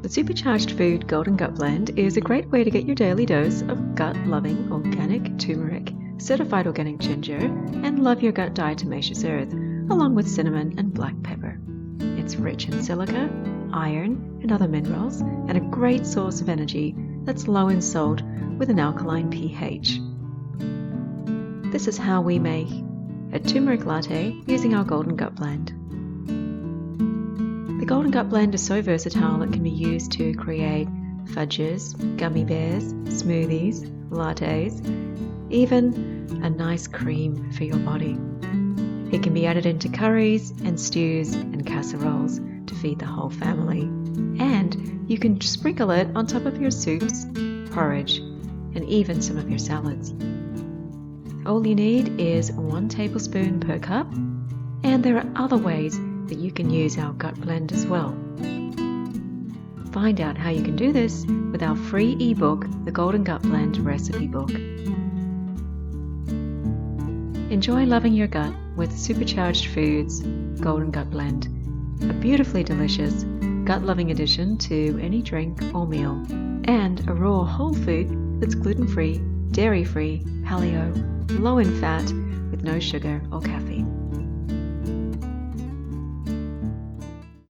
The Supercharged Food Golden Gut Blend is a great way to get your daily dose of gut-loving organic turmeric, certified organic ginger, and Love Your Gut Diatomaceous earth, along with cinnamon and black pepper. It's rich in silica, iron, and other minerals, and a great source of energy that's low in salt with an alkaline pH. This is how we make a turmeric latte using our Golden Gut Blend. The Golden Gut Blend is so versatile it can be used to create fudges, gummy bears, smoothies, lattes, even a nice cream for your body. It can be added into curries and stews and casseroles to feed the whole family. And you can sprinkle it on top of your soups, porridge, and even some of your salads. All you need is 1 tablespoon per cup, and there are other ways that you can use our gut blend as well. Find out how you can do this with our free ebook, The Golden Gut Blend Recipe Book. Enjoy loving your gut with Supercharged Food's Golden Gut Blend, a beautifully delicious, gut-loving addition to any drink or meal, and a raw whole food that's gluten-free, dairy-free, paleo, low in fat, with no sugar or caffeine.